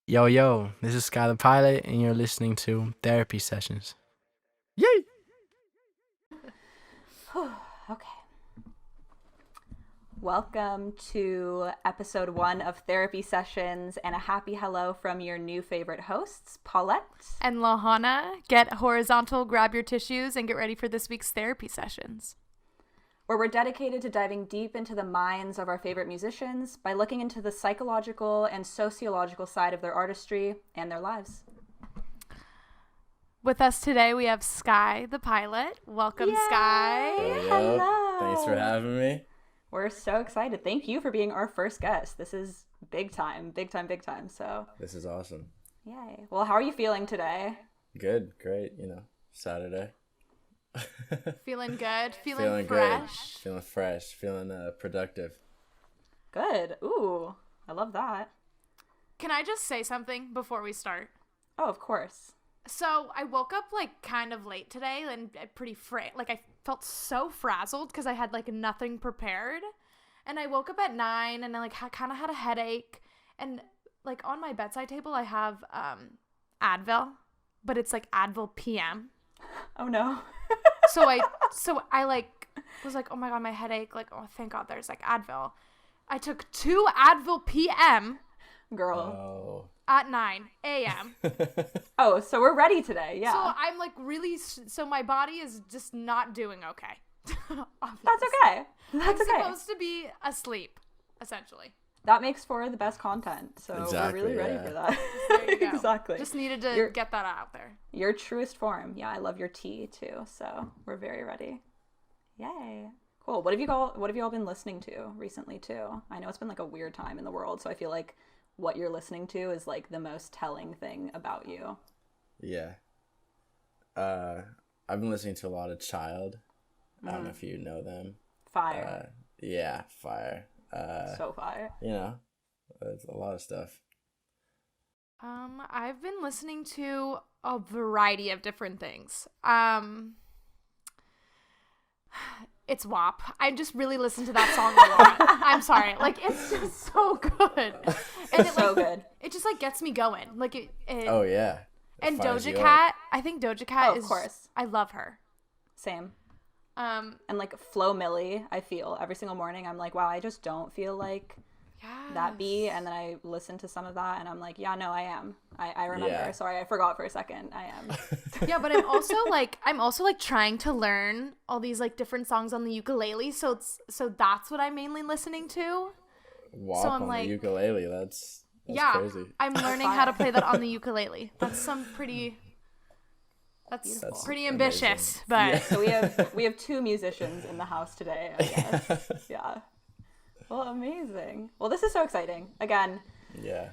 Yo, yo, this is Skyler Payne, and you're listening to Therapy Sessions. Yay! Okay. Welcome to episode 1 of Therapy Sessions, and a happy hello from your new favorite hosts, Paulette and Lohana. Get horizontal, grab your tissues, and get ready for this week's therapy sessions, where we're dedicated to diving deep into the minds of our favorite musicians by looking into the psychological and sociological side of their artistry and their lives. With us today, we have Sky, the pilot. Welcome, Yay! Sky. Hello. Thanks for having me. We're so excited. Thank you for being our first guest. This is big time. So This is awesome. yay. Well, how are you feeling today? Good, great. Saturday. Feeling good? Feeling fresh? good. Feeling fresh. Feeling productive. Good. Ooh, I love that. Can I just say something before we start? Oh, of course. So I woke up kind of late today and pretty I felt so frazzled because I had nothing prepared, and I woke up at 9 and I kind of had a headache, and on my bedside table I have Advil, but it's Advil PM. Oh no. so I was like, oh my god, my headache, oh thank god there's Advil. I took 2 Advil PM Girl. Oh. at 9 a.m. Oh, so we're ready today. Yeah. So I'm so my body is just not doing okay. That's okay. That's I'm okay. supposed to be asleep, essentially. That makes for the best content. So Exactly, we're really ready yeah. for that. There you go. Exactly. Just needed to get that out there. Your truest form. Yeah, I love your tea too. So we're very ready. Yay. Cool. What have you all been listening to recently too? I know it's been a weird time in the world, so I feel like what you're listening to is the most telling thing about you. Yeah. I've been listening to a lot of Child. I don't know if you know them. Fire. Yeah, fire. So fire. It's a lot of stuff. I've been listening to a variety of different things. It's WAP. I just really listen to that song a lot. I'm sorry. It's just so good. And It's so good. It just gets me going. Oh, yeah. It And fires Doja you up. Cat, I think Doja Cat Of course. I love her. Same. Um, And Flo Milli, I feel every single morning. I'm wow, I just don't feel like that beat. And then I listen to some of that and I'm yeah, no, I am. I remember. Yeah. Sorry, I forgot for a second. I am. Yeah, but I'm also trying to learn all these different songs on the ukulele. So that's what I'm mainly listening to. WAP So I'm on the ukulele. That's crazy. I'm learning how to play that on the ukulele. That's pretty ambitious, amazing. but Yeah. So we have 2 musicians in the house today, I guess. Yeah. Well, amazing. Well, this is so exciting. Again, Yeah.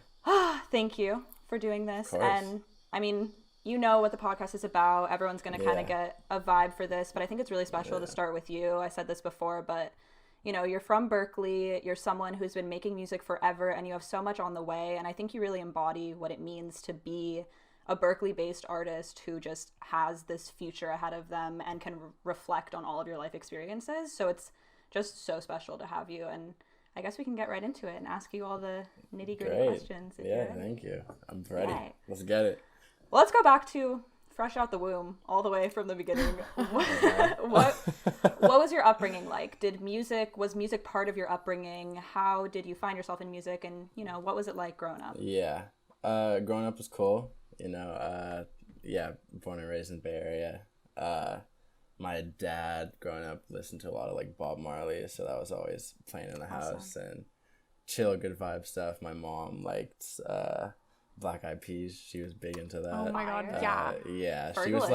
thank you for doing this. Of course. And I mean, you know what the podcast is about. Everyone's going to kind of Yeah. get a vibe for this, but I think it's really special to start with you. I said this before, but you're from Berkeley. You're someone who's been making music forever and you have so much on the way. And I think you really embody what it means to be a Berkeley-based artist who just has this future ahead of them and can reflect on all of your life experiences. So it's just so special to have you. And I guess we can get right into it and ask you all the nitty-gritty Great. questions. If Yeah, you're ready. thank you. I'm ready. Right. Let's get it. Well, let's go back to fresh out the womb, all the way from the beginning. what was your upbringing like? Was music part of your upbringing? How did you find yourself in music? And, what was it like growing up? Yeah. Growing up was cool. Born and raised in the Bay Area. My dad, growing up, listened to a lot of Bob Marley, so that was always playing in the house and chill, good vibe stuff. My mom liked Black Eyed Peas. She was big into that. oh my god, Fire. yeah. Yeah, she was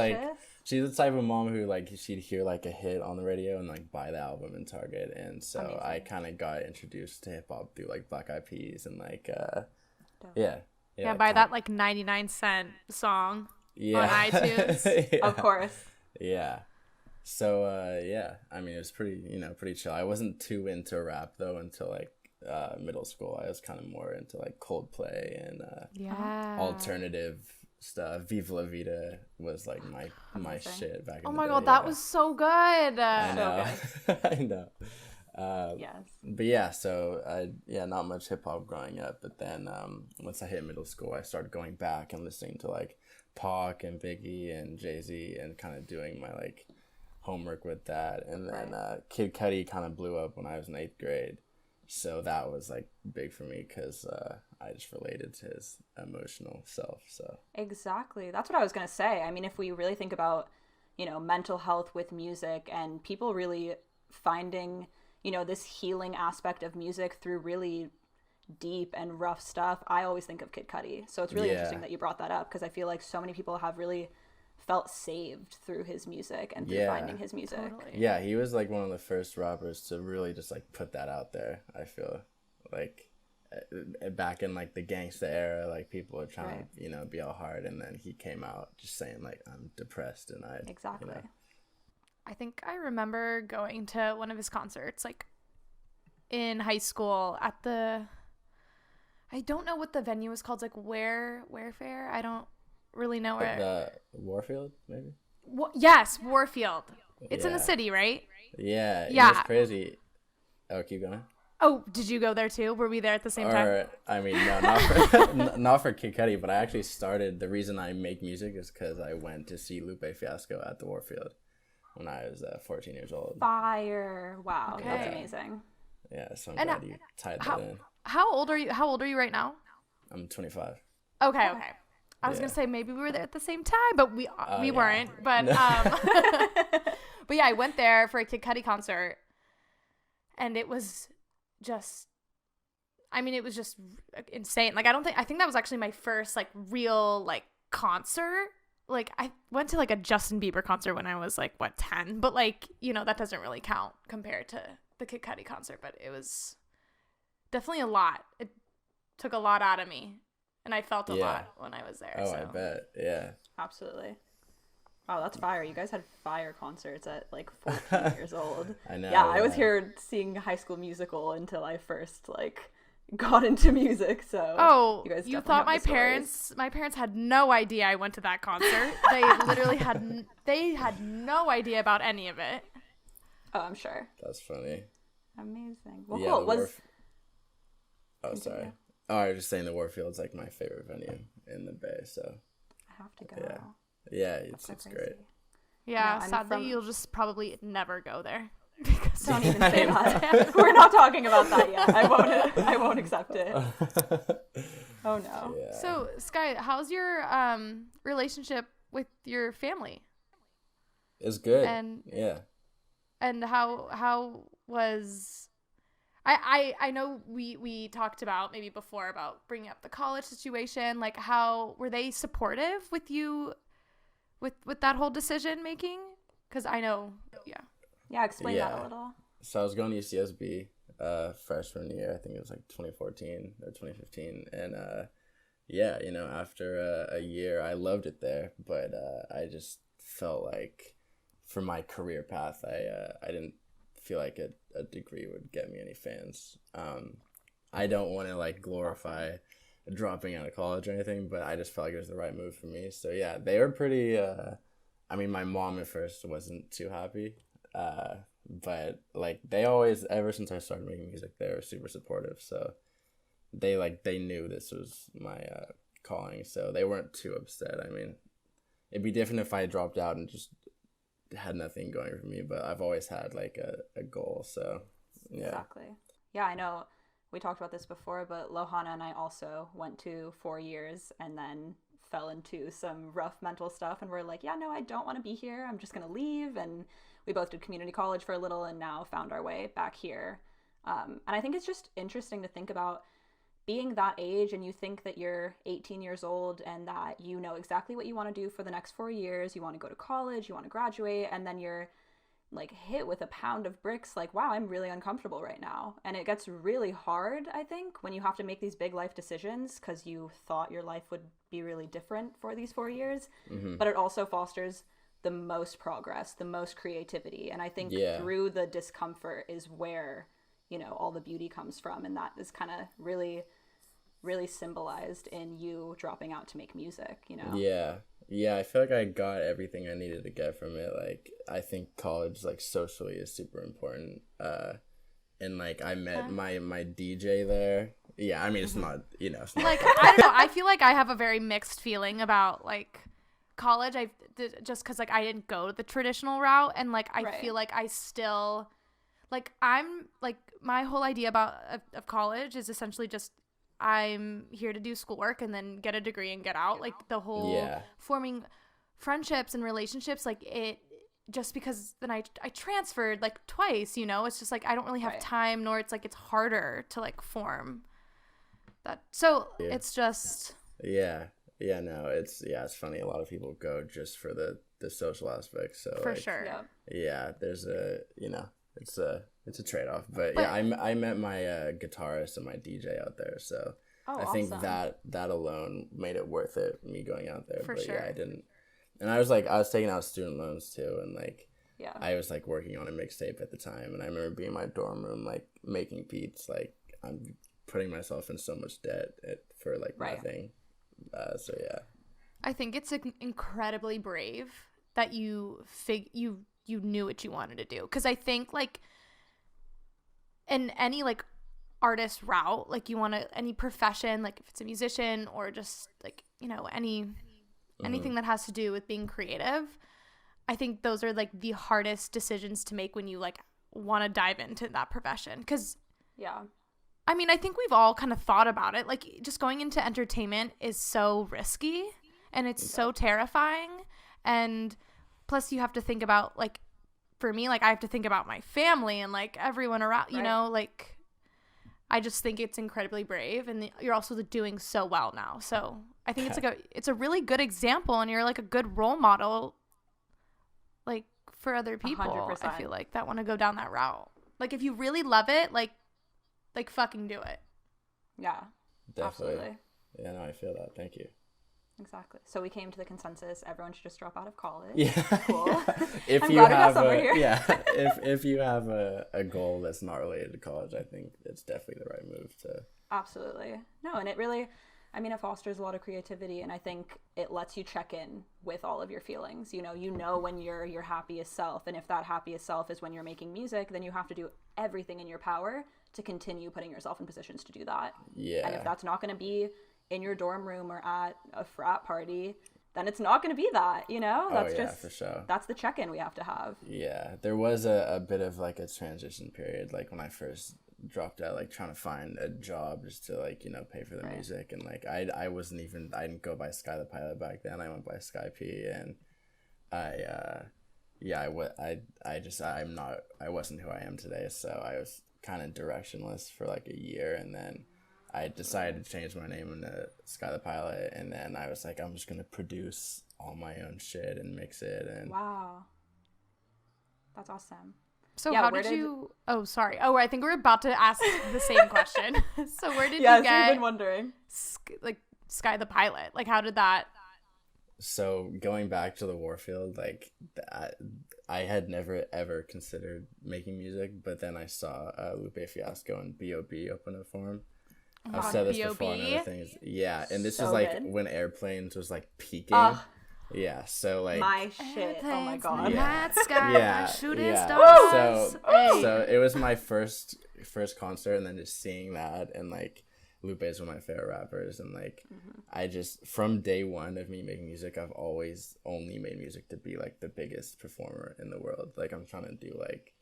she's the type of mom who she'd hear a hit on the radio and buy the album in Target, and so Amazing. I kind of got introduced to hip hop through Black Eyed Peas and yeah, Buy that 99-cent song on iTunes. Yeah. Of course. Yeah. So I mean, it was pretty chill. I wasn't too into rap though until middle school. I was kind of more into Coldplay and Yeah. alternative stuff. Viva La Vida was my shit back in Oh the my day. god, that yeah. was so good. I So know. I know. Yes. But yeah, so not much hip hop growing up. But then once I hit middle school, I started going back and listening to like Pac and Biggie and Jay-Z and kind of doing my like homework with that. And then Kid Cudi kind of blew up when I was in 8th grade. So that was like big for me because I just related to his emotional self. So Exactly. That's what I was going to say. I mean, if we really think about, mental health with music and people really finding, this healing aspect of music through really deep and rough stuff, I always think of Kid Cudi. So it's really interesting that you brought that up because I feel like so many people have really felt saved through his music and through finding his music. Totally. yeah, he was like one of the first rappers to really just like put that out there. I feel like back in like the gangsta era, like people were trying to be all hard, and then he came out just saying like I'm depressed and Exactly. I think I remember going to one of his concerts like in high school at I don't know what the venue was called, like Ware Fair. I don't really know where. The Warfield, maybe. Yes, Warfield. It's in the city, right? Yeah. Yeah. It's crazy. Oh, keep going. Oh, did you go there too? Were we there at the same time? I mean, no, not for, not for Kid Cudi, but I actually started, the reason I make music is because I went to see Lupe Fiasco at the Warfield when I was 14 years old. Fire. Wow. Okay. That's amazing. Yeah, so I'm glad you tied that in. How old are you? How old are you right now? I'm 25. Okay. I was gonna say maybe we were there at the same time, but we weren't. But but yeah, I went there for a Kid Cudi concert, and it was just, it was just insane. Like I think that was actually my first like real like concert. Like I went to like a Justin Bieber concert when I was like 10, but like that doesn't really count compared to the Kid Cudi concert. But it was definitely a lot. It took a lot out of me. And I felt a lot when I was there. Oh, I bet. Yeah. Absolutely. Wow, that's fire. You guys had fire concerts at like 14 years old. I know. Yeah, I was here seeing High School Musical until I first like got into music. So you thought my parents had no idea I went to that concert. They literally had no idea about any of it. Oh, I'm sure. That's funny. Amazing. Well, cool. Sorry. Oh, I was just saying the Warfield's like my favorite venue in the Bay, so I have to go. Yeah, it's great. Yeah, sadly you'll just probably never go there. Don't even say that. We're not talking about that yet. I won't accept it. Oh no. Yeah. So Sky, how's your relationship with your family? It's good. And how was I know we talked about maybe before about bringing up the college situation. Like, how were they supportive with you with that whole decision making? Because I know, explain that a little. So I was going to UCSB freshman year. I think it was like 2014 or 2015, and after a year, I loved it there, but I just felt like for my career path, I didn't feel like a degree would get me any fans. I don't want to like glorify dropping out of college or anything, but I just felt like it was the right move for me. So yeah, they were pretty my mom at first wasn't too happy, but like they always, ever since I started making music, they were super supportive. So they knew this was my calling, so they weren't too upset. I mean, it'd be different if I dropped out and just had nothing going for me, but I've always had like a goal, so yeah. Exactly. Yeah, I know we talked about this before, but Lohana and I also went to 4 years and then fell into some rough mental stuff, and we're like, yeah, no, I don't want to be here, I'm just gonna leave. And we both did community college for a little and now found our way back here. And I think it's just interesting to think about being that age and you think that you're 18 years old and that you know exactly what you want to do for the next 4 years. You want to go to college, you want to graduate, and then you're like hit with a pound of bricks like, wow, I'm really uncomfortable right now. And it gets really hard, I think, when you have to make these big life decisions because you thought your life would be really different for these 4 years. Mm-hmm. But it also fosters the most progress, the most creativity. And I think through the discomfort is where, all the beauty comes from. And that is kind of really symbolized in you dropping out to make music, Yeah, I feel like I got everything I needed to get from it. Like, I think college, like, socially is super important. and like I met my DJ there. Yeah, I mean it's not, it's not Like, I don't know. I feel like I have a very mixed feeling about like college. Just because like I didn't go the traditional route, and like I feel like I still like I'm like my whole idea of college is essentially just I'm here to do schoolwork and then get a degree and get out. Like the whole forming friendships and relationships, like it just because then I transferred like twice, it's just like I don't really have time, nor it's like it's harder to like form that. So it's just no, it's funny. A lot of people go just for the social aspect. So for like, sure. Yeah, there's a it's a trade-off. But yeah, I met my guitarist and my DJ out there, so I think that alone made it worth it, me going out there. But yeah, I didn't. And I was taking out student loans too, and like I was like working on a mixtape at the time, and I remember being in my dorm room like making beats. Like I'm putting myself in so much debt for like nothing. So yeah, I think it's incredibly brave that you knew what you wanted to do, because I think like in any like artist route, like you want to any profession, like if it's a musician or just like anything that has to do with being creative, I think those are like the hardest decisions to make when you like want to dive into that profession. Because I mean, I think we've all kind of thought about it. Like just going into entertainment is so risky and it's so terrifying. And plus you have to think about like, for me, like I have to think about my family and like everyone around, like I just think it's incredibly brave, and you're also doing so well now. So I think it's a really good example, and you're like a good role model, like for other people. 100%. I feel like that want to go down that route. Like if you really love it, like fucking do it. Yeah, definitely. Absolutely. Yeah, no, I feel that. Thank you. Exactly. So we came to the consensus: everyone should just drop out of college. Yeah. Cool. If I'm you glad we got have somewhere here. if you have a goal that's not related to college, I think it's definitely the right move to. Absolutely. No, and it really, I mean, it fosters a lot of creativity, and I think it lets you check in with all of your feelings. You know when you're your happiest self, and if that happiest self is when you're making music, then you have to do everything in your power to continue putting yourself in positions to do that. Yeah. And if that's not going to be in your dorm room or at a frat party, then it's not going to be that, That's for sure. That's the check-in we have to have. Yeah, there was a bit of like a transition period, like when I first dropped out, like trying to find a job just to like, pay for the music. And like, I didn't go by Skyler Payne back then. I went by Sky P, and I wasn't who I am today. So I was kind of directionless for like a year, and then I decided to change my name into Skyler Payne, and then I was like, I'm just gonna produce all my own shit and mix it. And wow, that's awesome. So how did you? Oh, sorry. Oh, I think we're about to ask the same question. So where did you get? I've been wondering. Like Sky the Pilot. Like how did that? So going back to the Warfield, like I had never ever considered making music, but then I saw Lupe Fiasco and B.O.B. open up for him. I've said this before and other things. Yeah, and this was like when Airplanes was like peaking. Yeah, so like my shit. Oh my god. Yeah. Sky, yeah, shooting yeah. stars. So it was my first concert, and then just seeing that, and like Lupe is one of my favorite rappers, and like I just from day one of me making music, I've always only made music to be like the biggest performer in the world. Like I'm trying to do like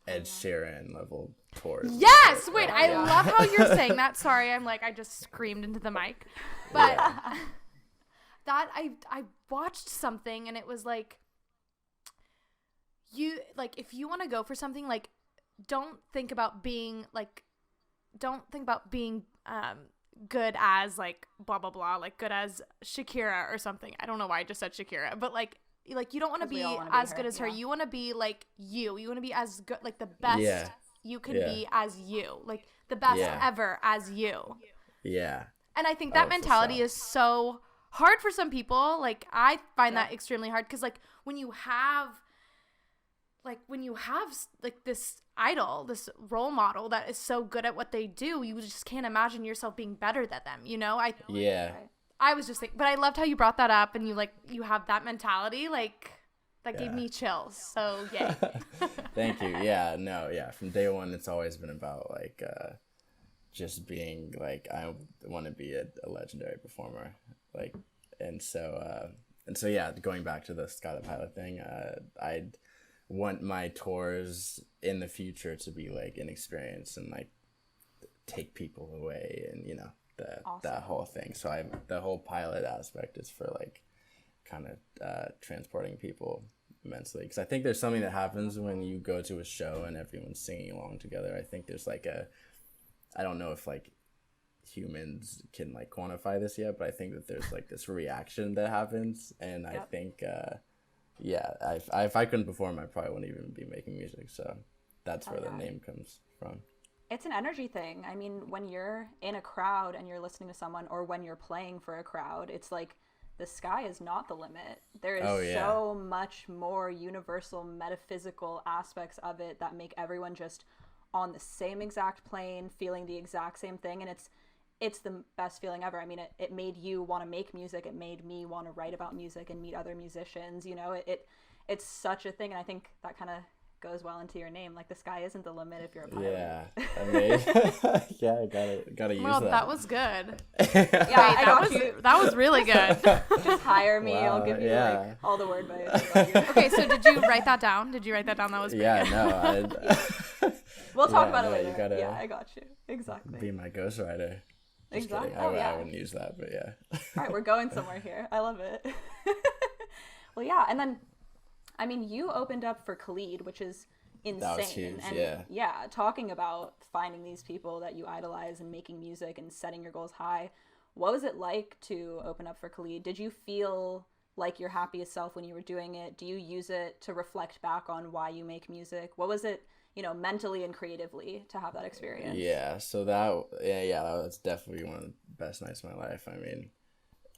Ed Sheeran level tours. Yes! Wait, I love how you're saying that. Sorry, I just screamed into the mic. But that I watched something, and it was like, if you want to go for something, like don't think about being good as like blah blah blah, like good as Shakira or something. I don't know why I just said Shakira, but like you don't want to be as good as her. You want to be like you want to be as good, like the best you can be as you, like the best ever as you. Yeah. And I think that mentality is so hard for some people. Like I find that extremely hard, because like when you have like this idol, this role model that is so good at what they do, you just can't imagine yourself being better than them, I was just thinking, but I loved how you brought that up, and you have that mentality, like That gave me chills. So yay. Thank you. Yeah, no, yeah. From day one, it's always been about like just being like I want to be a legendary performer, like, and so yeah. Going back to the Skyler Pilot thing, I'd want my tours in the future to be like an experience and like take people away, and you know that whole thing. So the whole pilot aspect is for like kind of transporting people immensely, because I think there's something that happens when you go to a show and everyone's singing along together. I think there's like I don't know if like humans can like quantify this yet, but I think that there's like this reaction that happens, and I think if I couldn't perform, I probably wouldn't even be making music. So that's where the name comes from. It's an energy thing. I mean, when you're in a crowd and you're listening to someone, or when you're playing for a crowd, it's like the sky is not the limit. There is so much more universal metaphysical aspects of it that make everyone just on the same exact plane, feeling the exact same thing. And it's the best feeling ever. I mean, it made you want to make music. It made me want to write about music and meet other musicians. You know, it's such a thing. And I think that kind of goes well into your name. Like, the sky isn't the limit if you're a pilot. Yeah, I mean, yeah, I gotta use that. That was good. That was really good. Just hire me. Wow, I'll give you like all the word bites. Okay, so did you write that down? That was pretty good. No, we'll talk about it later. Yeah, I got you. Exactly. Be my ghostwriter. Exactly. I wouldn't use that, but yeah. All right, we're going somewhere here. I love it. Well, yeah, and then, I mean, you opened up for Khalid, which is insane. That was huge, and talking about finding these people that you idolize and making music and setting your goals high. What was it like to open up for Khalid? Did you feel like your happiest self when you were doing it? Do you use it to reflect back on why you make music? What was it, mentally and creatively to have that experience? Yeah, so that was definitely one of the best nights of my life. I mean,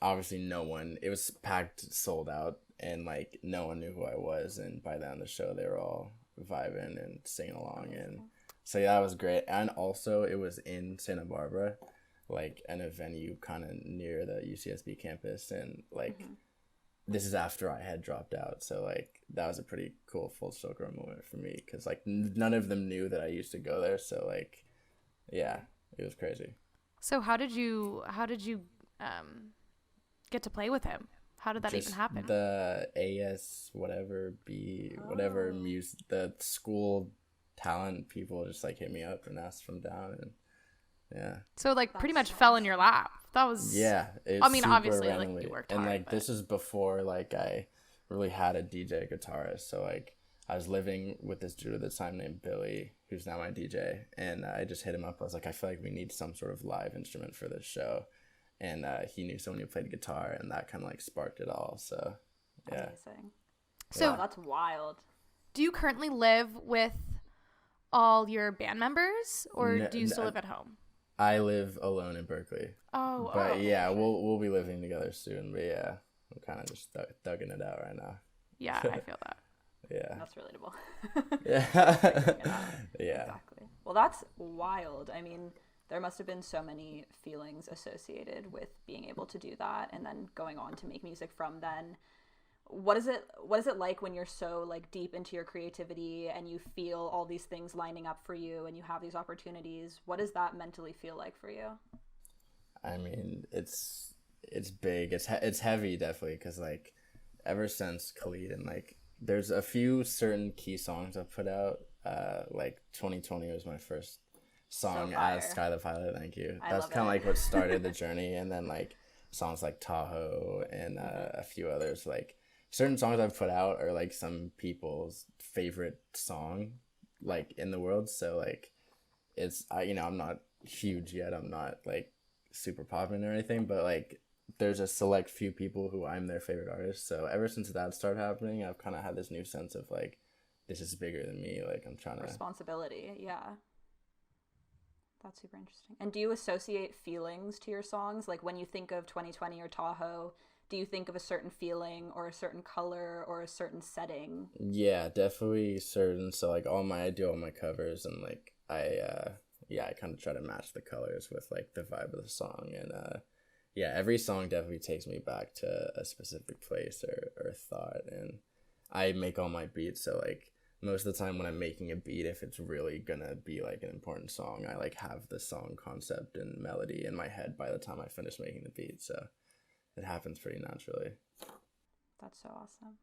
obviously it was packed, sold out, and like no one knew who I was, and by the end of the show they were all vibing and singing along, and so yeah, that was great. And also it was in Santa Barbara, like in a venue kind of near the UCSB campus, and like this is after I had dropped out, so like that was a pretty cool full circle moment for me, because like none of them knew that I used to go there, so like yeah, it was crazy. So how did you get to play with him? How did that even happen? The whatever music, the school talent people just like hit me up and asked from down, and yeah. So like pretty much fell in your lap. That was I mean, obviously randomly. Like you worked hard. And like this is before like I really had a DJ guitarist. So like I was living with this dude at the time named Billy, who's now my DJ, and I just hit him up. I was like, I feel like we need some sort of live instrument for this show. And he knew someone who played guitar, and that kind of like sparked it all. So, yeah. Amazing. So that's wild. Do you currently live with all your band members, or do you still live at home? I live alone in Berkeley. Oh, but yeah, we'll be living together soon. But yeah, I'm kind of just thugging it out right now. Yeah, I feel that. Yeah. That's relatable. Yeah. Yeah. Exactly. Well, that's wild. I mean, there must have been so many feelings associated with being able to do that, and then going on to make music from then. What is it like when you're so like deep into your creativity and you feel all these things lining up for you and you have these opportunities? What does that mentally feel like for you? I mean, it's big. It's heavy, definitely, because like ever since Khalid, and like there's a few certain key songs I've put out. Like 2020 was my first song as Skyler Pilot. Thank you. That's kind of like what started the journey, and then like songs like Tahoe and a few others. Like certain songs I've put out are like some people's favorite song like in the world. So like it's I'm not huge yet. I'm not like super popular or anything, but like there's a select few people who I'm their favorite artist. So ever since that started happening, I've kind of had this new sense of like this is bigger than me. Like I'm trying to responsibility. Yeah. That's super interesting. And do you associate feelings to your songs? Like when you think of 2020 or Tahoe, do you think of a certain feeling or a certain color or a certain setting? Yeah, definitely certain. So like I do all my covers, and like I kind of try to match the colors with like the vibe of the song. And every song definitely takes me back to a specific place or thought. And I make all my beats, so like most of the time when I'm making a beat, if it's really gonna be like an important song, I like have the song concept and melody in my head by the time I finish making the beat, so it happens pretty naturally. That's so awesome.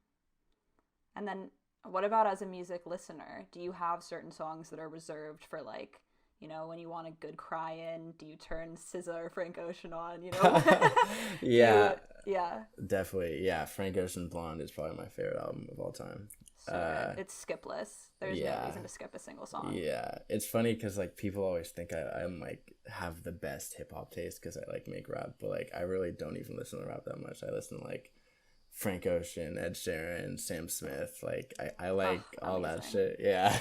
And then what about as a music listener? Do you have certain songs that are reserved for like, you know, when you want a good cry in? Do you turn SZA or Frank Ocean on, you know? Yeah. Yeah. Definitely. Yeah, Frank Ocean Blonde is probably my favorite album of all time. So it's skipless. There's no reason to skip a single song. Yeah, it's funny because like people always think I'm like have the best hip hop taste because I like make rap, but like I really don't even listen to rap that much. I listen to like Frank Ocean, Ed Sheeran, Sam Smith. Like I like all that shit. Yeah.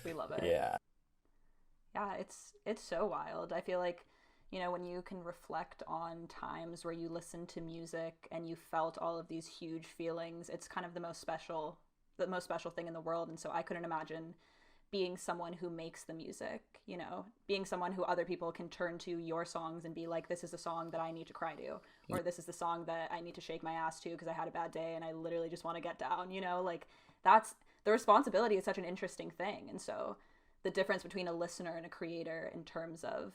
We love it. Yeah. Yeah, it's so wild. I feel like, you know, when you can reflect on times where you listened to music and you felt all of these huge feelings, it's kind of the most special thing in the world. And so I couldn't imagine being someone who makes the music, you know, being someone who other people can turn to your songs and be like, this is a song that I need to cry to, or this is the song that I need to shake my ass to because I had a bad day and I literally just want to get down, you know, like that's the responsibility is such an interesting thing. And so the difference between a listener and a creator in terms of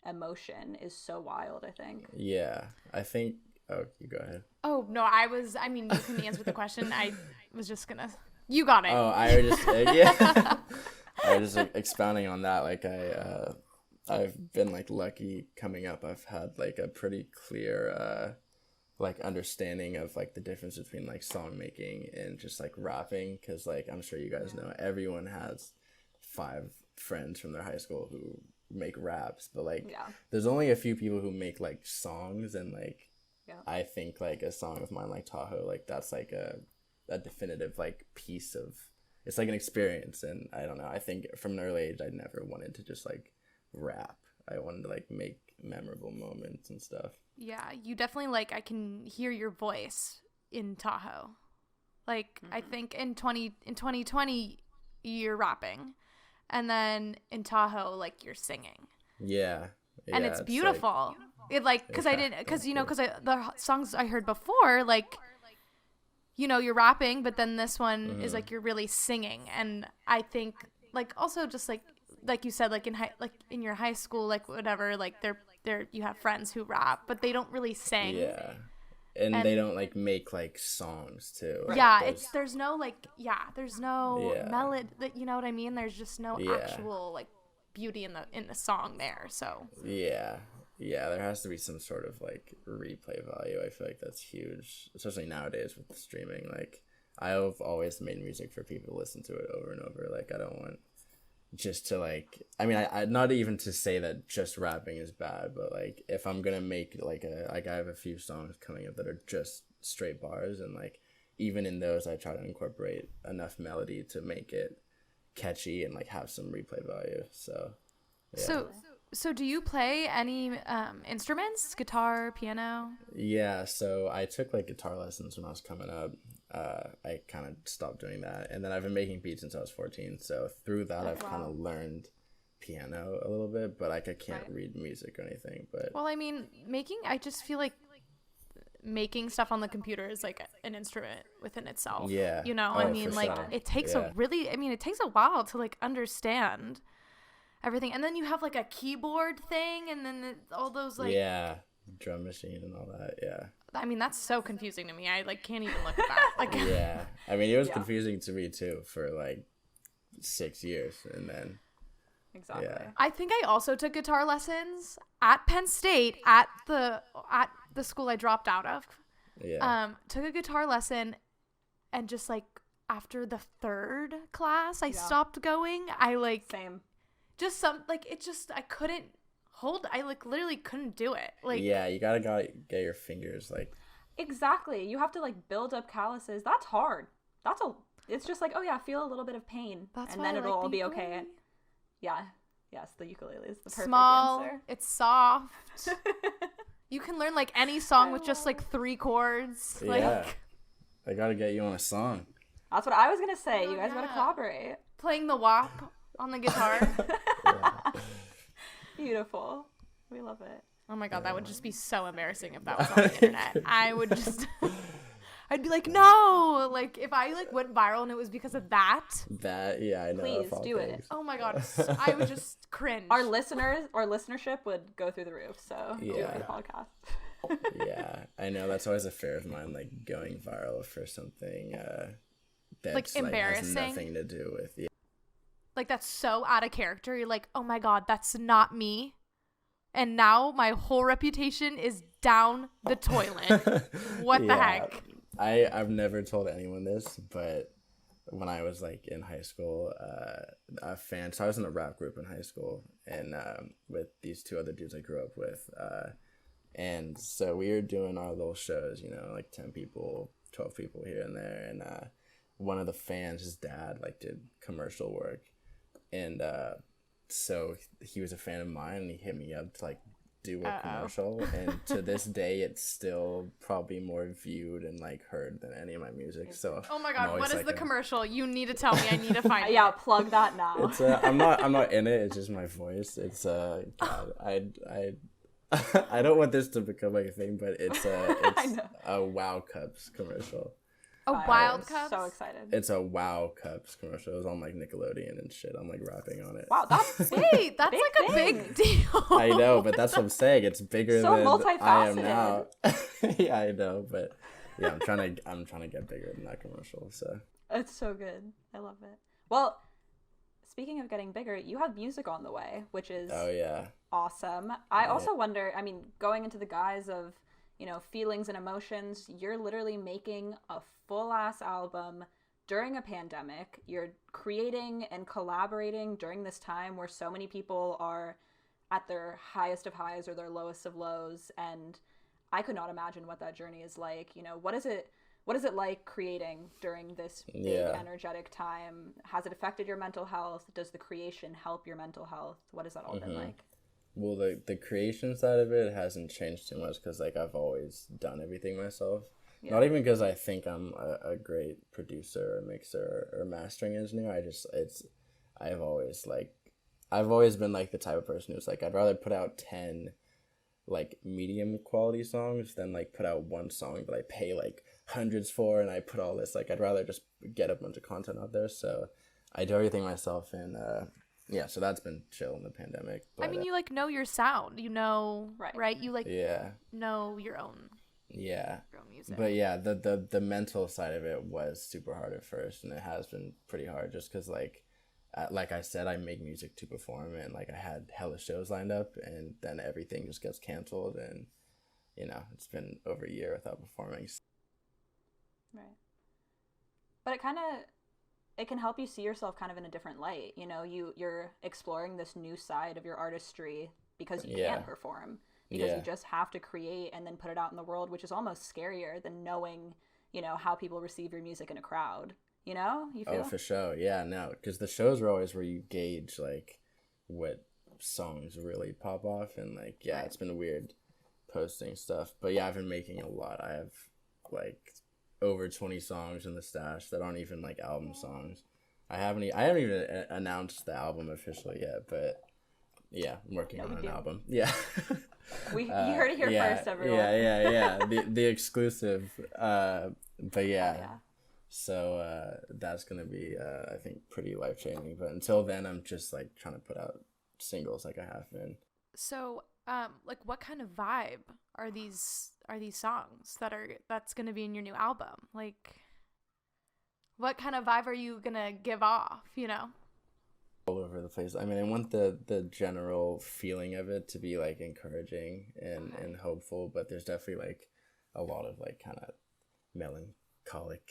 emotion is so wild, I think. Yeah, I think. Oh, you go ahead. Oh no, I mean, you can answer the question. I was just gonna. You got it. Oh, I just yeah. I was just like, expounding on that. Like I've been like lucky coming up. I've had like a pretty clear like understanding of like the difference between like song making and just like rapping. Because like I'm sure you guys know, everyone has 5 friends from their high school who make raps, but like there's only a few people who make like songs, and like I think like a song of mine like Tahoe, like that's like a definitive like piece of, it's like an experience. And I don't know, I think from an early age I never wanted to just like rap. I wanted to like make memorable moments and stuff. Yeah, you definitely like, I can hear your voice in Tahoe. Like I think in 2020 you're rapping, and then in Tahoe like you're singing. Yeah. And it's beautiful. It like, because the songs I heard before, like, you know, you're rapping, but then this one is like you're really singing. And I think like also just like you said, like in your high school, like whatever, like they're you have friends who rap, but they don't really sing. Yeah. And they don't like make like songs too. Yeah, there's no melody, you know what I mean? There's just no actual like beauty in the song there. So yeah, there has to be some sort of like replay value. I feel like that's huge, especially nowadays with streaming. Like I've always made music for people to listen to it over and over. Like I don't want just to like, I mean, I not even to say that just rapping is bad, but like if I'm gonna make like I have a few songs coming up that are just straight bars, and like even in those I try to incorporate enough melody to make it catchy and like have some replay value. So yeah. So do you play any instruments, guitar, piano? Yeah, so I took like guitar lessons when I was coming up. I kind of stopped doing that, and then I've been making beats since I was 14. So through that, I've kind of learned piano a little bit, but like I can't read music or anything. But well, I mean, I just feel like making stuff on the computer is like an instrument within itself. Yeah, you know, I mean, like it takes it takes a while to like understand everything, and then you have like a keyboard thing, and then all those like drum machine and all that. Yeah, I mean that's so confusing to me. I like can't even look at that. Like yeah, I mean it was confusing to me too for like 6 years, and then I think I also took guitar lessons at Penn State at the school I dropped out of. Took a guitar lesson, and just like after the 3rd class I stopped going. I like same. Just I couldn't hold, I like literally couldn't do it. Like you gotta get your fingers like exactly. You have to like build up calluses. That's hard. It's just like, oh yeah, feel a little bit of pain, and then it'll all be okay. Yes, the ukulele is the perfect answer. It's soft. You can learn like any song with just like 3 chords. Like I gotta get you on a song. That's what I was gonna say. You guys gotta collaborate. Playing the WAP on the guitar. Beautiful. We love it. Oh my god, that would just be so embarrassing if that was on the internet. I would just I'd be like, no. Like, if I like went viral and it was because of that. That, yeah, I know. Please do it. Oh my God. I would just cringe. Our listenership would go through the roof. So do Yeah. the podcast. Yeah, I know. That's always a fear of mine, like going viral for something that's Like, embarrassing? has nothing to do with Like, that's so out of character. You're like, oh my God, that's not me. And now my whole reputation is down the toilet. What the heck? I've never told anyone this, but when I was like in high school, so I was in a rap group in high school, and with these two other dudes I grew up with, and so we were doing our little shows, like 10 people, 12 people here and there, and one of the fans, his dad, like did commercial work, and so he was a fan of mine, and he hit me up to like do a commercial, and to this day it's still probably more viewed and like heard than any of my music. So oh my God, what is the commercial? You need to tell me. I need to find it. Yeah, plug that now. It's I'm not in it. It's just my voice. It's God, I don't want this to become like a thing, but it's a Wow Cups commercial. A Wild Cups? So excited. It's a Wow Cups commercial. It was on like Nickelodeon and shit. I'm like rapping on it. Wow, that's wait, that's big like a big deal. I know, but that's what I'm saying. It's bigger So than I am multifaceted. now. Yeah, I know, but yeah, I'm trying to get bigger than that commercial. So it's so good. I love it. Well, speaking of getting bigger, you have music on the way, which is awesome. I also wonder, I mean, going into the guise of, feelings and emotions, you're literally making a full-ass album during a pandemic. You're creating and collaborating during this time where so many people are at their highest of highs or their lowest of lows, and I could not imagine what that journey is like. What is it like creating during this big energetic time? Has it affected your mental health? Does the creation help your mental health? What has that all been like? Well, the creation side of it hasn't changed too much because like I've always done everything myself. Yeah. Not even because I think I'm a great producer or mixer or mastering engineer. I've always been like the type of person who's like, I'd rather put out 10 like medium quality songs than like put out one song that I pay like hundreds for and I put all this, like I'd rather just get a bunch of content out there. So I do everything myself, and so that's been chill in the pandemic. But, I mean, you like know your sound, right? You like know your own. Yeah. Your own music. But yeah, the mental side of it was super hard at first, and it has been pretty hard just because like I said, I make music to perform, and like I had hella shows lined up, and then everything just gets canceled, and it's been over a year without performing. Right. But it can help you see yourself kind of in a different light. You're exploring this new side of your artistry because you can't perform, because you just have to create and then put it out in the world, which is almost scarier than knowing, how people receive your music in a crowd. You feel? Oh, for sure. Yeah, no, because the shows are always where you gauge like what songs really pop off, and like right. It's been weird posting stuff, but yeah, I've been making a lot. I have like over 20 songs in the stash that aren't even like album songs. I haven't even announced the album officially yet, but yeah, I'm working on an album. Yeah. You heard it here first, everyone. Yeah. The exclusive. But yeah. So that's gonna be I think pretty life changing. But until then, I'm just like trying to put out singles like I have been. So like what kind of vibe are these songs that's gonna be in your new album? Like what kind of vibe are you gonna give off? All over the place. I mean, I want the general feeling of it to be like encouraging and hopeful, but there's definitely like a lot of like kind of melancholic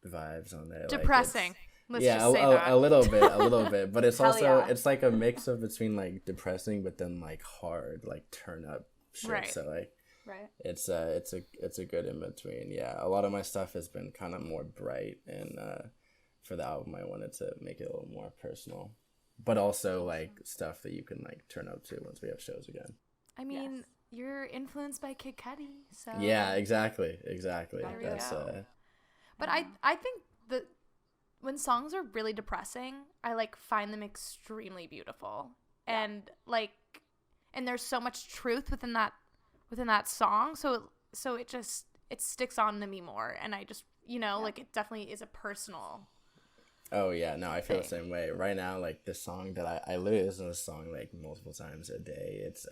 vibes on there. Depressing. Like a little bit, but it's also it's like a mix of between like depressing but then like hard, like turn up shit. Right. So like it's a good in between. Yeah, a lot of my stuff has been kind of more bright, and for the album I wanted to make it a little more personal, but also like stuff that you can like turn up to once we have shows again. I mean, you're influenced by Kid Cudi, so yeah, exactly. That's but I think that when songs are really depressing, I like find them extremely beautiful, and there's so much truth within that song, so it's it sticks on to me more, and I just, like, it definitely is a personal Oh yeah, no, I feel the thing. same way. Right now, like the song that I literally listen to this song like multiple times a day. It's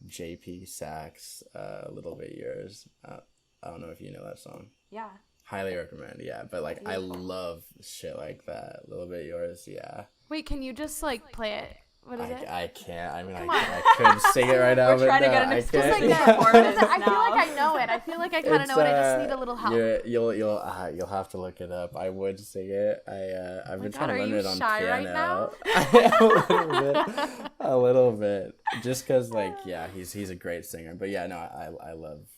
JP Sachs, A Little Bit Yours. I don't know if you know that song. Yeah. Highly recommend, yeah. But like I Beautiful. love shit like that. A Little Bit Yours, yeah. Wait, can you just, like, play it? What is it? I can't. I mean, Come I could sing it right now, We're but trying to no, get an I explicit can't. performance I feel now. like I know it. I feel like I kind of know it. I just need a little help. You'll have to look it up. I would sing it. I've been trying to learn it on shy piano. right now? a little bit, just because like he's a great singer. But yeah, no, I love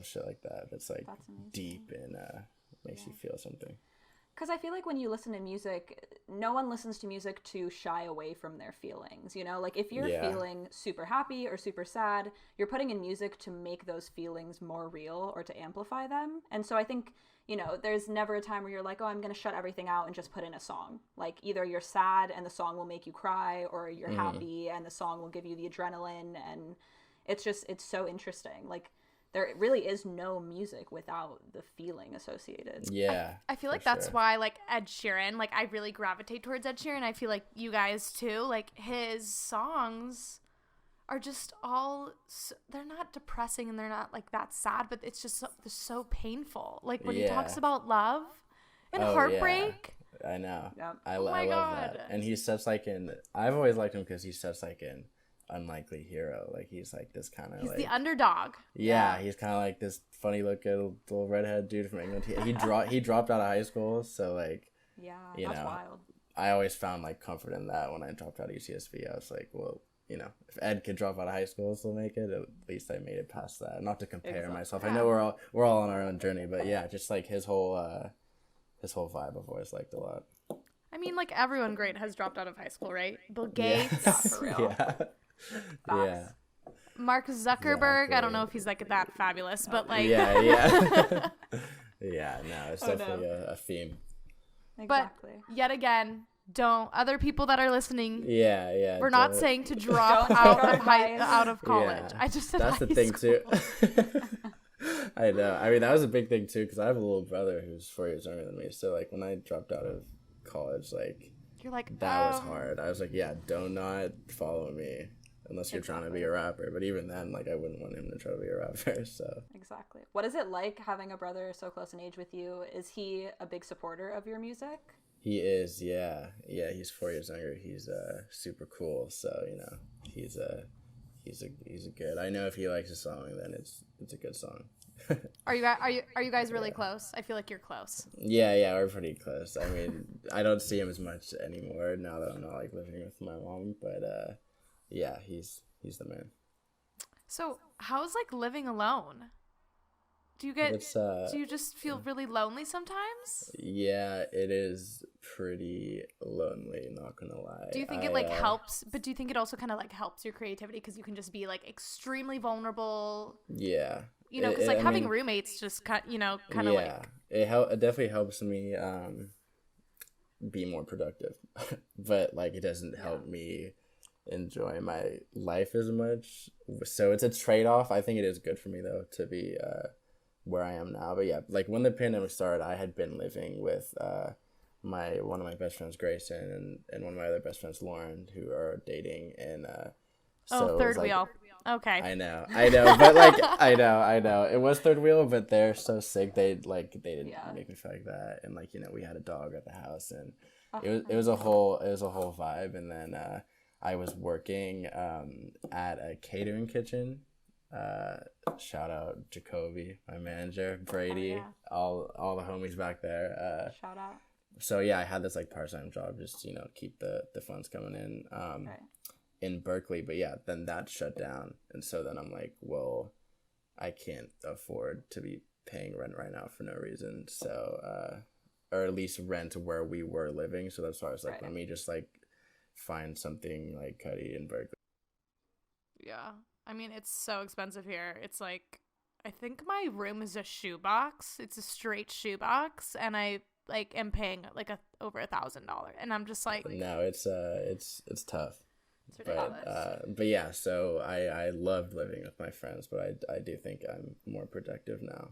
shit like that. That's like That's amazing. deep and makes you feel something. Because I feel like when you listen to music, no one listens to music to shy away from their feelings, Like, if you're feeling super happy or super sad, you're putting in music to make those feelings more real or to amplify them. And so I think, there's never a time where you're like, oh, I'm going to shut everything out and just put in a song. Like, either you're sad and the song will make you cry, or you're happy and the song will give you the adrenaline. And it's so interesting. Like, there really is no music without the feeling associated. Yeah, I feel like that's why, like, Ed Sheeran, like, I really gravitate towards Ed Sheeran. I feel like you guys too. Like, his songs are just all, they're not depressing and they're not, like, that sad, but it's just so painful. Like, when he talks about love and heartbreak. Yeah. I know. Yep. I Oh my love God. that. And he's such like I've always liked him because he's such like an unlikely hero. Like he's like this kind of He's like the underdog. yeah, he's kind of like this funny looking little redhead dude from England. He dropped out of high school, so like That's wild. I always found like comfort in that when I dropped out of UCSB. I was like, well, if Ed could drop out of high school and still make it, at least I made it past that. Not to compare myself. I know we're all on our own journey, but yeah, just like his whole vibe I've always liked a lot. I mean, like, everyone great has dropped out of high school, right? Bill Gates, Yeah, for real. Yeah. Mark Zuckerberg. I don't know if he's, like, that fabulous, but, like... Yeah. Yeah, no, it's definitely a theme. Exactly. But, yet again, other people that are listening... Yeah. We're not saying to drop Don't out go of to out of college. Yeah. I just said that's the high thing school. too. I know. I mean, that was a big thing too because I have a little brother who's 4 years younger than me. So like when I dropped out of college, like You're like, that was hard. I was like, yeah, do not follow me unless you're trying to be a rapper. But even then, like I wouldn't want him to try to be a rapper. So Exactly. What is it like having a brother so close in age with you? Is he a big supporter of your music? he is, yeah. He's 4 years younger. He's super cool. So he's a good. I know if he likes a song, then it's a good song. Are you guys really close? I feel like you're close. Yeah, we're pretty close. I mean, I don't see him as much anymore now that I'm not like living with my mom. But yeah, he's the man. So how's like living alone? Do you just feel really lonely sometimes? Yeah, it is pretty lonely. Not gonna lie. Do you think it like helps? But do you think it also kind of like helps your creativity because you can just be like extremely vulnerable? Yeah. Because like having roommates just kind of like it definitely helps me be more productive, but like it doesn't help me enjoy my life as much. So it's a trade-off. I think it is good for me though to be where I am now. But yeah, like when the pandemic started, I had been living with one of my best friends, Grayson, and one of my other best friends, Lauren, who are dating, and so third wheel. Okay. I know, but like I know. It was third wheel, but they're so sick. They didn't make me feel like that, and like we had a dog at the house, and it was a whole vibe. And then I was working at a catering kitchen. Shout out Jacoby, my manager, Brady, all the homies back there. Shout out. So yeah, I had this like part-time job, just keep the funds coming in. In Berkeley, but yeah, then that shut down, and so then I'm like, well, I can't afford to be paying rent right now for no reason, so or at least rent where we were living. So that's why I was like, let me just like find something like Cuddy in Berkeley. Yeah, I mean it's so expensive here. It's like I think my room is a shoebox. It's a straight shoebox, and I am paying like over $1,000, and I'm just like, no, it's tough. It's ridiculous. But yeah, so I loved living with my friends, but I do think I'm more productive now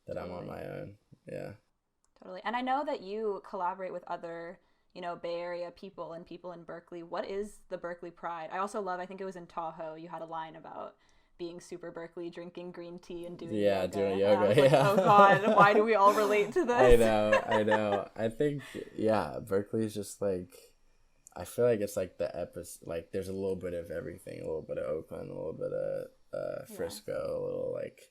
that I'm on my own. Yeah. Totally. And I know that you collaborate with other, Bay Area people and people in Berkeley. What is the Berkeley Pride? I also love, I think it was in Tahoe, you had a line about being super Berkeley, drinking green tea and doing yoga. Doing And I was yoga, like, yeah. oh God, why do we all relate to this? I know. I think, Berkeley is just like, I feel like it's like like there's a little bit of everything, a little bit of Oakland, a little bit of Frisco, a little like,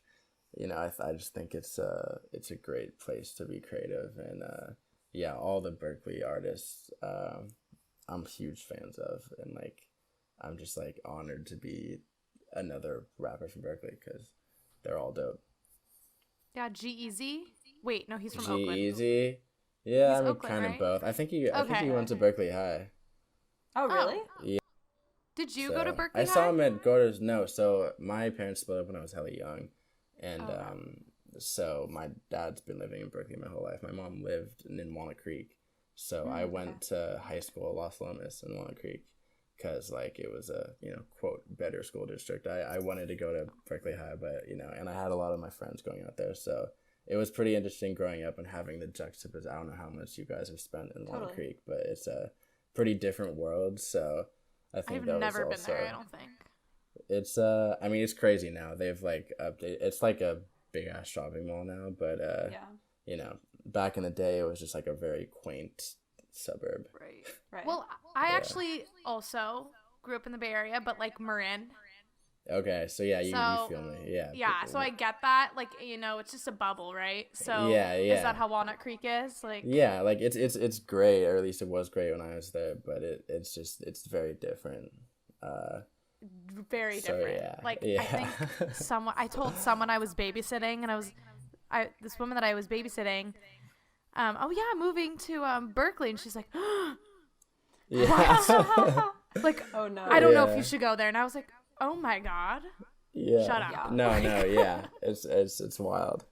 I just think it's a great place to be creative. And all the Berkeley artists, I'm huge fans of, and like, I'm just like honored to be another rapper from Berkeley because they're all dope. Yeah, G-Eazy. Wait, no, he's from Oakland. G-Eazy. Yeah, He's I mean, Oakland, kind right? of both. I think he went to Berkeley High. Oh, really? Yeah. Did you go to Berkeley I saw High? him at Gautham. No, so my parents split up when I was hella young, and so my dad's been living in Berkeley my whole life. My mom lived in Walnut Creek, so I went to high school at Los Lomas in Walnut Creek because like it was a quote better school district. I wanted to go to Berkeley High, but and I had a lot of my friends going out there, so it was pretty interesting growing up and having the juxtaposition. I don't know how much you guys have spent in Walnut Creek, but it's a pretty different world. So I think I've that never was been also, there, I don't think. It's I mean, it's crazy now. They've like updated. It's like a big ass shopping mall now, but back in the day, it was just like a very quaint suburb. Right. Well, I actually also grew up in the Bay Area, but like Marin. Okay, so you feel me. Yeah. Yeah, so I get that. Like, it's just a bubble, right? So Yeah. Is that how Walnut Creek is? Like, yeah, like it's great, or at least it was great when I was there, but it's very different. Very So, different. yeah, Like, yeah. I think I told someone I was babysitting, and this woman that I was babysitting, moving to Berkeley, and she's like, Yeah. like, oh no, I don't know if you should go there, and I was like, oh my God. Yeah. Shut up. Yeah. No, yeah. It's wild.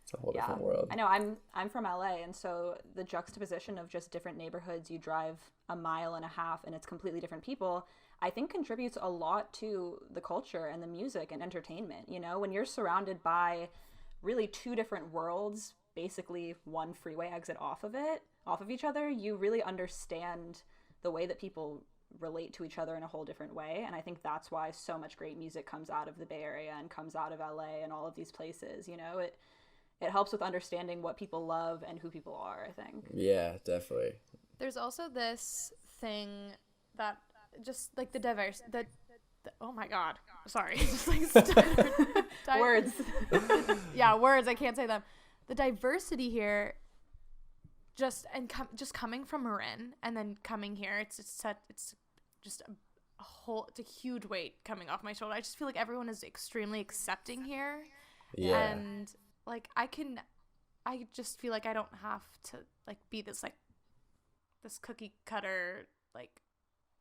It's a whole different world. I know. I'm from LA, and so the juxtaposition of just different neighborhoods, you drive a mile and a half and it's completely different people, I think contributes a lot to the culture and the music and entertainment. When you're surrounded by really two different worlds, basically one freeway exit off of each other, you really understand the way that people relate to each other in a whole different way. And I think that's why so much great music comes out of the Bay Area and comes out of LA and all of these places. It helps with understanding what people love and who people are, I think. Yeah, definitely. There's also this thing that just like the oh my God, sorry. Just like Words. Yeah, words, I can't say them. The diversity here, just coming from Marin and then coming here, it's just a whole, it's a huge weight coming off my shoulder. I just feel like everyone is extremely accepting here. Yeah. And like I just feel like I don't have to like be this cookie cutter like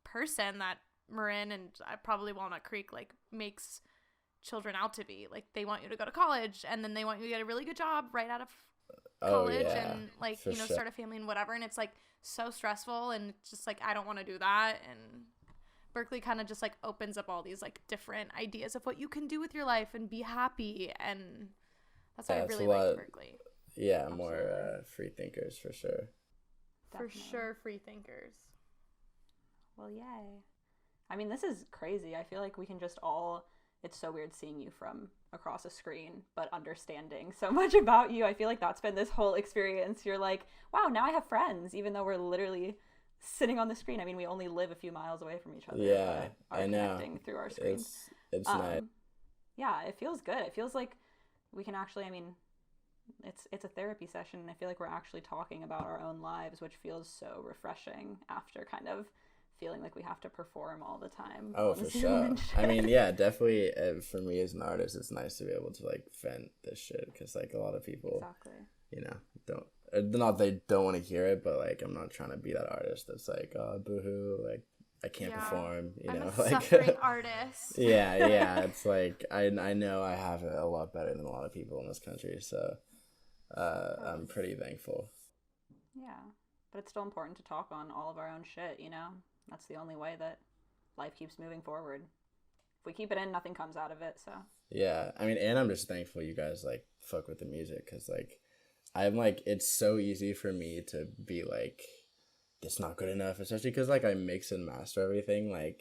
person that Marin and probably Walnut Creek like makes children out to be. Like they want you to go to college and then they want you to get a really good job right out of college and like sure. start a family and whatever, and it's like so stressful, and it's just like I don't want to do that. And Berkeley kind of just like opens up all these like different ideas of what you can do with your life and be happy, and that's why I really like Berkeley. Yeah, more free thinkers for sure. Definitely. For sure, free thinkers. Well, yay. I mean, this is crazy. I feel like we can just all, it's so weird seeing you from across a screen, but understanding so much about you. I feel like that's been this whole experience. You're like, wow, now I have friends, even though we're literally sitting on the screen. I mean, we only live a few miles away from each other. Yeah, but are I know. connecting through our screens. It's nice. Yeah, it feels good. It feels like we can actually, I mean, it's a therapy session, and I feel like we're actually talking about our own lives, which feels so refreshing after kind of feeling like we have to perform all the time. Oh, for sure. I mean, yeah, definitely. For me as an artist, it's nice to be able to like vent this shit, because like a lot of people, don't. Not they don't want to hear it, but like I'm not trying to be that artist that's like, oh, boohoo, like I can't perform. I'm a like suffering artist. yeah. It's like I know I have it a lot better than a lot of people in this country, so I'm pretty thankful. Yeah, but it's still important to talk on all of our own shit. That's the only way that life keeps moving forward. If we keep it in, nothing comes out of it. So Yeah, I mean, and I'm just thankful you guys like fuck with the music, because like I'm like, it's so easy for me to be like, it's not good enough, especially because like I mix and master everything. I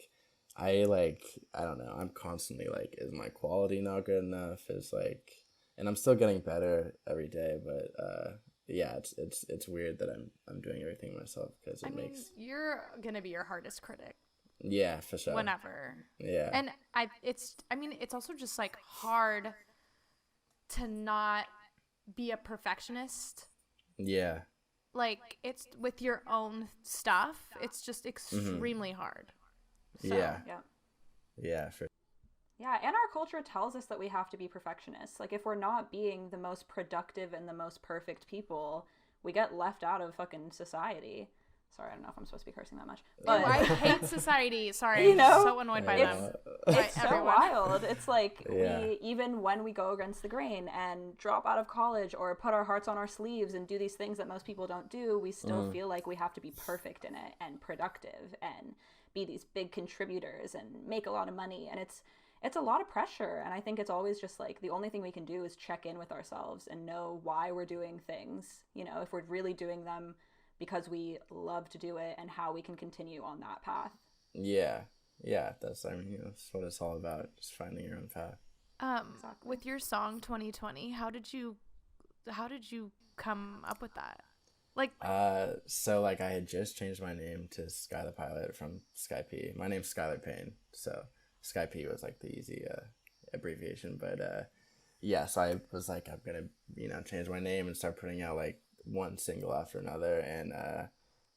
don't know, I'm constantly like, is my quality not good enough? Is like, and I'm still getting better every day, but yeah, it's weird that I'm doing everything myself, because you're gonna be your hardest critic. Yeah, for sure. Whenever. Yeah. And it's also just like hard to not be a perfectionist. Yeah. Like, it's with your own stuff, it's just extremely hard. So, yeah. Yeah. Yeah, for Yeah, and our culture tells us that we have to be perfectionists. Like, if we're not being the most productive and the most perfect people, we get left out of fucking society. Sorry, I don't know if I'm supposed to be cursing that much. But I hate society. Sorry, You I'm know, so annoyed by them. it's By so everyone. wild. It's like, Yeah. even when we go against the grain and drop out of college or put our hearts on our sleeves and do these things that most people don't do, we still feel like we have to be perfect in it and productive and be these big contributors and make a lot of money. And it's a lot of pressure. And I think it's always just like, the only thing we can do is check in with ourselves and know why we're doing things, you know, if we're really doing them because we love to do it, and how we can continue on that path. Yeah. Yeah, that's what it's all about, just finding your own path. Exactly. With your song 2020, how did you come up with that? Like, So like I had just changed my name to Skyler Pilot from Sky P. My name's Skyler Payne, so Sky P was like the easy abbreviation. But yeah, so I was like, I'm gonna change my name and start putting out like one single after another, and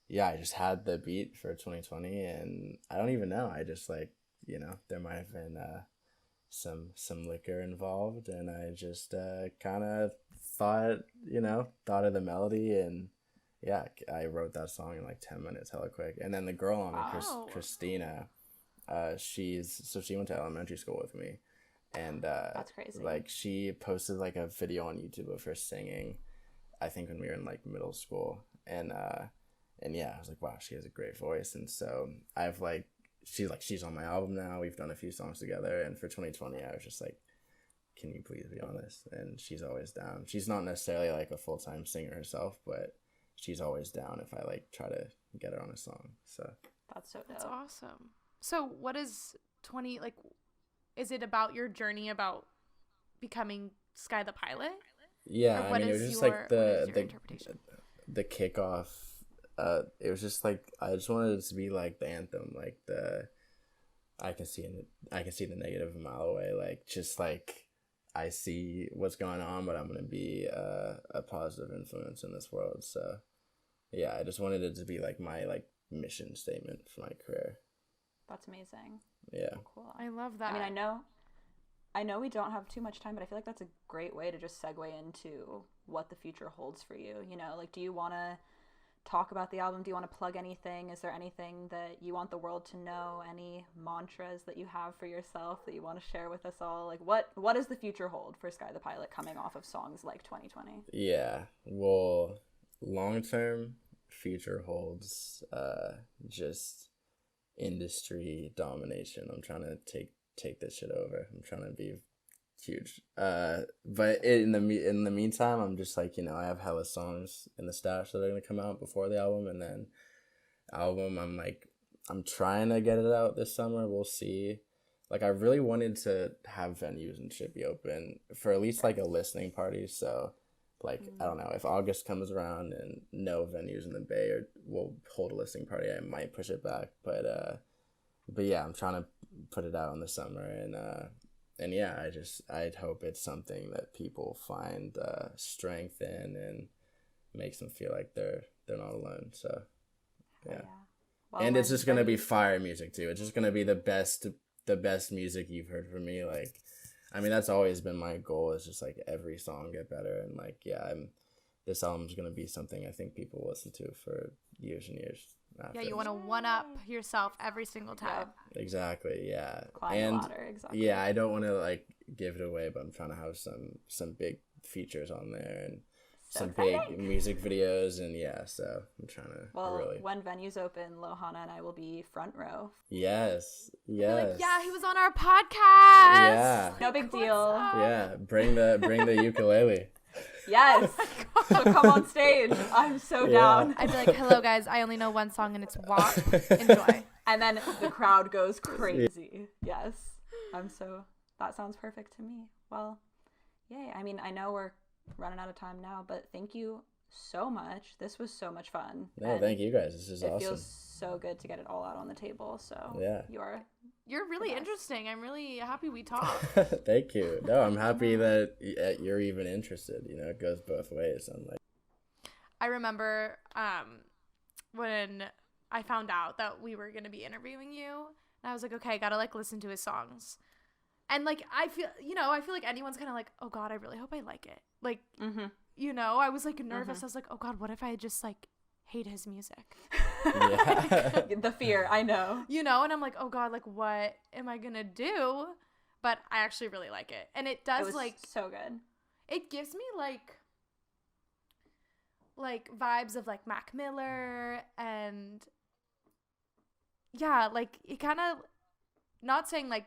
yeah, I just had the beat for 2020, and I don't even know, I just like, there might have been some liquor involved, and I just kind of thought of the melody, and yeah, I wrote that song in like 10 minutes, hella quick. And then the girl on it, Wow. Christina, she went to elementary school with me, and That's crazy. like she posted like a video on YouTube of her singing, I think when we were in like middle school, and yeah, I was like, wow, she has a great voice. And so I've like, she's on my album now, we've done a few songs together, and for 2020 I was just like, can you please be on this? And she's always down. She's not necessarily like a full-time singer herself, but she's always down if I like try to get her on a song. So That's so dope. that's awesome. So what is 20, like, is it about your journey about becoming Sky the Pilot? yeah, Or I mean, it was just like what is your interpretation? the kickoff. It was just like, I just wanted it to be like the anthem, like I can see the negative a mile away, like just like I see what's going on, but I'm gonna be a positive influence in this world. So yeah, I just wanted it to be like my like mission statement for my career. That's amazing. Yeah. Cool. I love that. I mean, I know we don't have too much time, but I feel like that's a great way to just segue into what the future holds for you. Like, do you want to talk about the album? Do you want to plug anything? Is there anything that you want the world to know? Any mantras that you have for yourself that you want to share with us all? Like, what does the future hold for Sky the Pilot coming off of songs like 2020? Yeah. Well, long term future holds just industry domination. I'm trying to take this shit over. I'm trying to be huge. But in the meantime, I'm just like, I have hella songs in the stash that are gonna come out before the album, and then album, I'm trying to get it out this summer. We'll see. Like, I really wanted to have venues and shit be open for at least like a listening party. So like, I don't know, if August comes around and no venues in the Bay or will hold a listening party, I might push it back. But yeah, I'm trying to put it out in the summer, and yeah, I'd hope it's something that people find strength in and makes them feel like they're not alone. So yeah. Well, And it's just gonna be fire music too. It's just gonna be the best music you've heard from me. Like, I mean, that's always been my goal, is just like every song get better, and like, yeah, this album's gonna be something I think people listen to for years and years after. Yeah, you want to one up yourself every single time. Exactly, yeah. Climb the ladder, exactly. Yeah, I don't want to like give it away, but I'm trying to have some big features on there, and some exciting. big music videos, and so I'm trying to really. When venues open, Lohana and I will be front row. Yes. Like, yeah, he was on our podcast. Yeah. No big deal. Yeah, bring the ukulele. Yes. So come on stage. I'm so down. I'd be like, hello guys, I only know one song and it's WAP. Enjoy. And then the crowd goes crazy. Yes. That sounds perfect to me. Well, yay. I mean, I know we're running out of time now, but thank you so much. This was so much fun. No, thank you guys. This is awesome. It feels so good to get it all out on the table. So yeah. You're really interesting. I'm really happy we talked. Thank you. No, I'm happy that you're even interested. You know, it goes both ways. I remember when I found out that we were going to be interviewing you, and I was like, okay, I got to like listen to his songs. And like, I feel like anyone's kind of like, oh God, I really hope I like it. Like, you know, I was like nervous. I was like, oh God, what if I just like hate his music? Yeah. The fear, I know. You know, and I'm like, oh God, like what am I gonna do? But I actually really like it. And it does like so good. It gives me like vibes of like Mac Miller and yeah, like it kind of, not saying like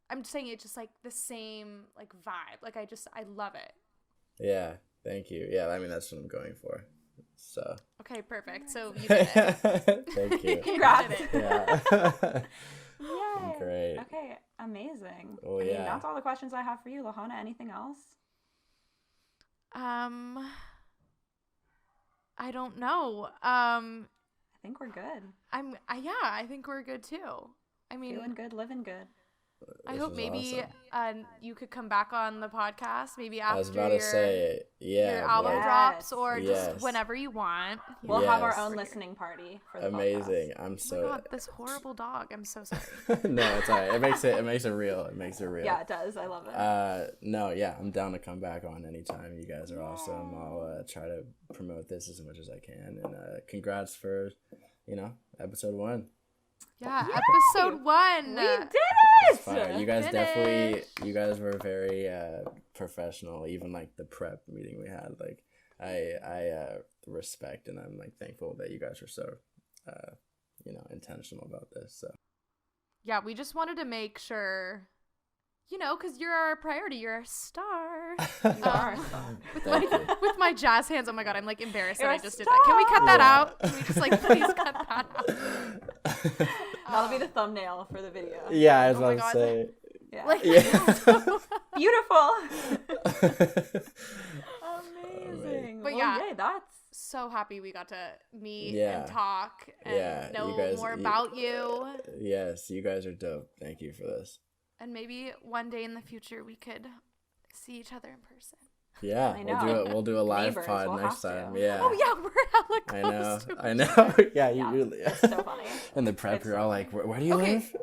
I'm just saying it's just like the same like vibe. Like I love it. Yeah, thank you. Yeah, I mean that's what I'm going for. So. Okay, perfect. So you did it. Thank you. Congrats. Yeah. Yay. Great. Okay, amazing. Oh, I mean, yeah. that's all the questions I have for you, Lohana. Anything else? I don't know. I think we're good. I think we're good too. I mean, Feeling good, living good. I hope maybe awesome. You could come back on the podcast maybe after I was about to say, your album Yes. drops or Yes. just whenever you want. We'll have our Yes. own listening party for the amazing. podcast. I'm Oh my so. God, this horrible dog. I'm so sorry. No, it's alright. It makes it real. It makes it real. Yeah, it does. I love it. No, yeah, I'm down to come back on anytime. You guys are awesome. I'll try to promote this as much as I can. And congrats for, episode 1. Yeah, episode 1. We did It's it! fire. You guys Finished. you guys were very professional. Even like the prep meeting we had, like I respect and I'm like thankful that you guys were so, intentional about this. So. Yeah, we just wanted to make sure, because you're our priority. You're our star. You are a star. With my jazz hands. Oh my God, I'm like embarrassed You're that I a just did that. Can we cut that Yeah. out? Can we just like please cut that out? That'll be the thumbnail for the video. Yeah, I was Oh my about to God. say. Yeah. Like, Beautiful. Oh, Amazing. But Well, yeah. yay, that's so happy we got to meet Yeah. and talk and Yeah, know you guys- more about you. Yes, you guys are dope. Thank you for this. And maybe one day in the future we could see each other in person. Yeah, I we'll do a live Neighbors, pod we'll next have to. time. Yeah. Oh yeah, we're hella I close know. to I each know. other. Yeah, you Yeah, really. it's so funny. And the prep, It's you're so all like, where do you Okay. live?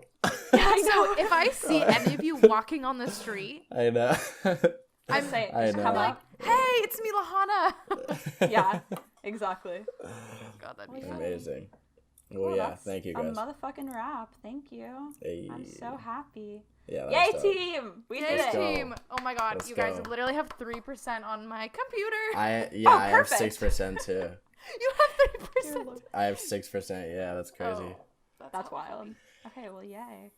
I know. So if I see any of you walking on the street, I know. I'm saying, I just know. come like, up. hey, it's me, Lohana. Yeah, exactly. God, that'd be Well, fun. Amazing. Well, Well, yeah, that's thank you a guys. motherfucking wrap. Thank you. Hey. I'm so happy. Yeah, Yay, that's dope. team! We Yay, did it. go. team. Oh my God, Let's you guys go. literally have 3% on my computer. I Oh, have perfect. 6% too. You have 3%. I have 6%. Yeah, that's crazy. Oh, That's wild. Okay, well, yay.